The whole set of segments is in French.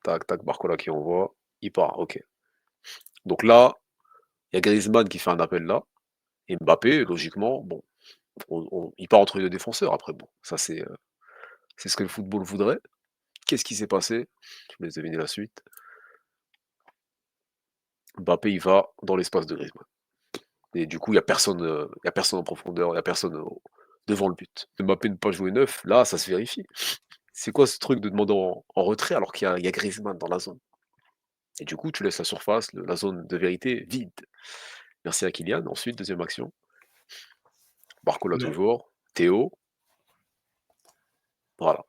tac, tac, Barcola qui envoie, il part, OK. Donc là, il y a Griezmann qui fait un appel là et Mbappé, logiquement, bon, il part entre les 2 défenseurs après bon, ça c'est ce que le football voudrait. Qu'est-ce qui s'est passé? Je vous laisse deviner la suite. Mbappé, il va dans l'espace de Griezmann et du coup, il y a personne en profondeur, il y a personne devant le but. Mbappé ne pas jouer neuf, là, ça se vérifie. C'est quoi ce truc de demander en retrait alors qu'il y a Griezmann dans la zone? Et du coup, tu laisses la surface, la zone de vérité vide. Merci à Kylian. Ensuite, deuxième action, Barcola Mais, toujours, Théo, voilà.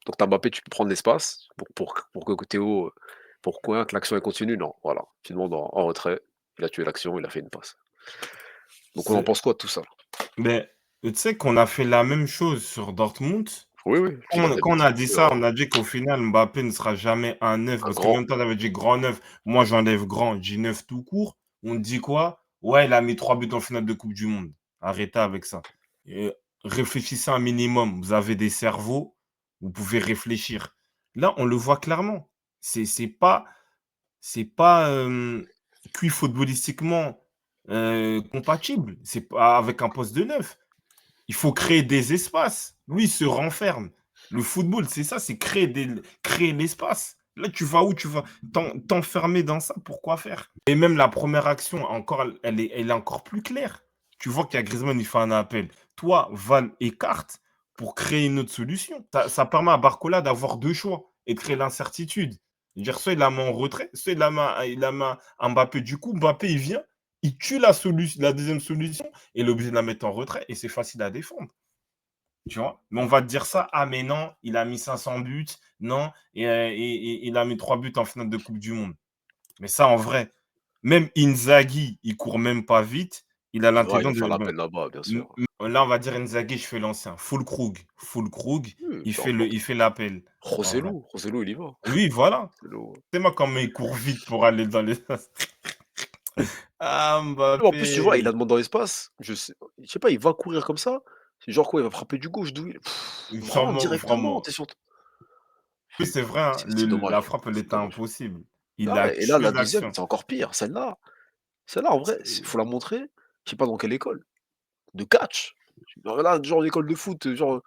Donc t'as Mbappé, tu peux prendre l'espace pour que Théo, pour que l'action elle continue, non, voilà. Tu demandes en retrait, il a tué l'action, il a fait une passe. Donc on en c'est- pense quoi de tout ça? mais tu sais qu'on a fait la même chose sur Dortmund. Oui, oui, Quand Kylian on, a quand on dit a dit que ça, on a dit qu'au final, Mbappé ne sera jamais un neuf. un Parce que grand, même toi, tu avais dit grand neuf. Moi, j'enlève grand, j'ai neuf tout court. On dit quoi? Ouais, il a mis 3 buts en finale de Coupe du Monde. Arrêtez avec ça. Et réfléchissez un minimum. Vous avez des cerveaux, vous pouvez réfléchir. Là, on le voit clairement. C'est pas, c'est pas cuit footballistiquement compatible. C'est pas avec un poste de neuf. Il faut créer des espaces. Lui, il se renferme. Le football, c'est ça, c'est créer l'espace. Là, tu vas où? Tu vas t'enfermer dans ça. Pourquoi faire? Et même la première action, encore, elle est encore plus claire. Tu vois qu'il y a Griezmann, il fait un appel. Toi, Val écarte pour créer une autre solution. Ça permet à Barcola d'avoir deux choix et de créer l'incertitude. Dire soit il la met en retrait, soit il la met à Mbappé. Du coup, Mbappé, il vient, il tue la deuxième solution et il est obligé de la mettre en retrait et c'est facile à défendre. Tu vois? Mais on va te dire ça, ah mais non, il a mis 500 buts, non, et il a mis 3 buts en finale de Coupe du Monde. Mais ça, en vrai, même Inzaghi, il court même pas vite, il a ouais, il va l'intelligence faire de. Bon, l'appel là-bas, bien sûr. là, on va dire Inzaghi, je fais l'ancien. Full Krug, Oui, il peu fait le, importe. il fait l'appel. En vrai. Rossello, il y va. Oui, voilà. Rossello. C'est moi comment il court vite pour aller dans les. Ah, En plus, tu vois, il Mbappé. la demande dans l'espace, je sais pas, il va courir comme ça, c'est genre quoi, il va frapper du gauche, d'où il rentre Sûrement, directement, vraiment. tu es sur Oui, c'est vrai, hein, c'est la dommage, frappe, elle c'est était dommage. impossible. Il Ah a ouais, et là, tué la deuxième, l'action. c'est encore pire. Celle-là, en vrai, C'est faut la montrer, je sais pas dans quelle école, de catch. Genre là, genre une école de foot, genre,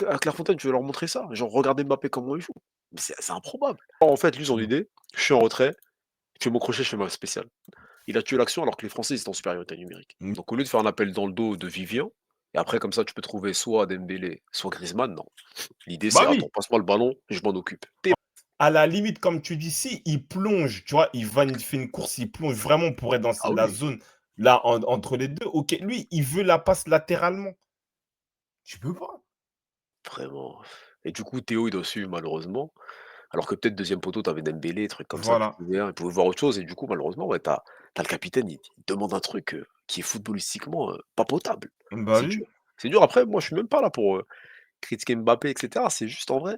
à Clairefontaine, tu veux leur montrer ça? Genre, regardez Mbappé comment il joue. Mais c'est improbable. En fait, lui, son mmh. idée, je suis en retrait, je fais mon crochet, je fais ma spéciale. Il a tué l'action alors que les Français, ils étaient en supériorité numérique. Mmh. Donc au lieu de faire un appel dans le dos de Vivian, et après comme ça tu peux trouver soit Dembélé, soit Griezmann, non. L'idée c'est: Bah «Attends, oui, passe-moi le ballon, je m'en occupe». à la limite, comme tu dis, si il plonge, tu vois, il fait une course, il plonge vraiment pour être dans Ah la oui, zone, là, entre les 2. OK, lui, il veut la passe latéralement. Tu peux pas. vraiment. Et du coup, Théo, il doit suivre malheureusement, alors que peut-être deuxième poteau, tu avais Dembélé, trucs comme ça, Voilà. il pouvait voir autre chose et du coup malheureusement, ouais, tu as le capitaine, il demande un truc, qui est footballistiquement, pas potable. Bah C'est oui. dur. C'est dur après, moi je suis même pas là pour, critiquer Mbappé et cetera, c'est juste en vrai,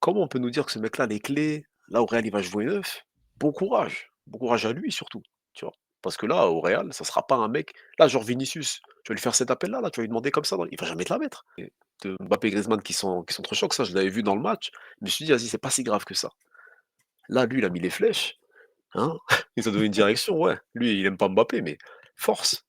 comment on peut nous dire que ce mec-là, les clés, là, au Real, il va jouer neuf? Bon courage. Bon courage à lui surtout, tu vois? Parce que là, au Real, ça sera pas un mec là, genre Vinicius, tu vas lui faire cet appel-là, là, tu vas lui demander comme ça, il va jamais te la mettre. Et de Mbappé et Griezmann qui sont trop chocs, ça, je l'avais vu dans le match. Je me suis dit: «Vas-y, c'est pas si grave que ça». Là, lui, il a mis les flèches, hein, il a donné une direction, ouais. Lui, il aime pas Mbappé, mais force.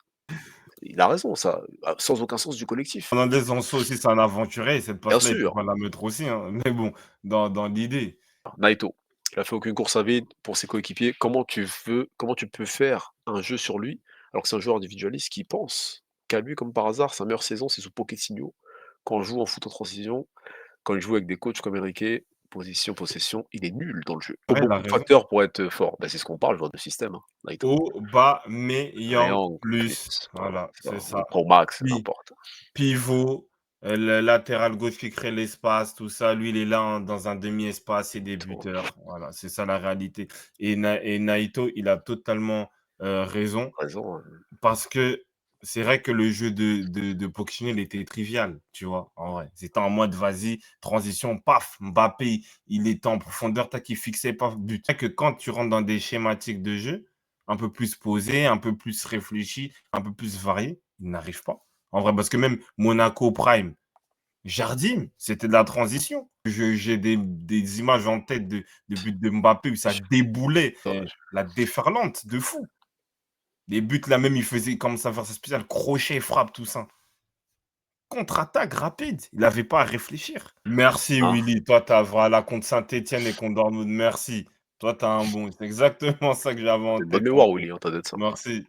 Il a raison, ça, sans aucun sens du collectif. Fernandez en soi aussi, c'est un aventurier, cette Bien passe-là, il peut sûr. pas la mettre aussi, hein. Mais bon, dans l'idée. Naito, il a fait aucune course à vide pour ses coéquipiers. Comment tu peux faire un jeu sur lui, alors que c'est un joueur individualiste qui pense qu'à lui, comme par hasard, sa meilleure saison, c'est sous Pochettino. Quand on joue en foot en transition, quand il joue avec des coachs comme Enrique, position, possession, il est nul dans le jeu. Il faut Ouais, il a beaucoup de raison. facteurs pour être fort. Bah, c'est ce qu'on parle, joueur de système, hein, Naito. Aubameyang Triangle plus, plus, voilà, voilà, c'est ça, c'est ou ça. Pro Max, Pi n'importe. Pivot, le latéral gauche qui crée l'espace, tout ça. Lui, il est là dans un demi-espace et des Exactement. buteurs. Voilà, c'est ça la réalité. Et Naito, il a totalement raison Raison, hein. parce que c'est vrai que le jeu de Pochettino, il était trivial, tu vois, en vrai. C'était en mode vas-y, transition, paf, Mbappé, il était en profondeur, tac, il fixait, paf, but. C'est vrai que quand tu rentres dans des schématiques de jeu un peu plus posés, un peu plus réfléchis, un peu plus variés, il n'arrive pas. En vrai, parce que même Monaco Prime, Jardim, c'était de la transition. J'ai des images en tête de buts de Mbappé où ça déboulait, la déferlante de fou. Les buts là même, il faisait comme ça faire sa spéciale crochet, frappe, tout ça. Contre-attaque rapide, il n'avait pas à réfléchir. Merci Hein? Willy, toi tu as voilà contre Saint-Étienne et contre Dortmund, merci. Toi tu as un bon, c'est exactement ça que j'avais en Tu une bonne tête en mémoire fait. Willy, hein, tu de ça. Merci.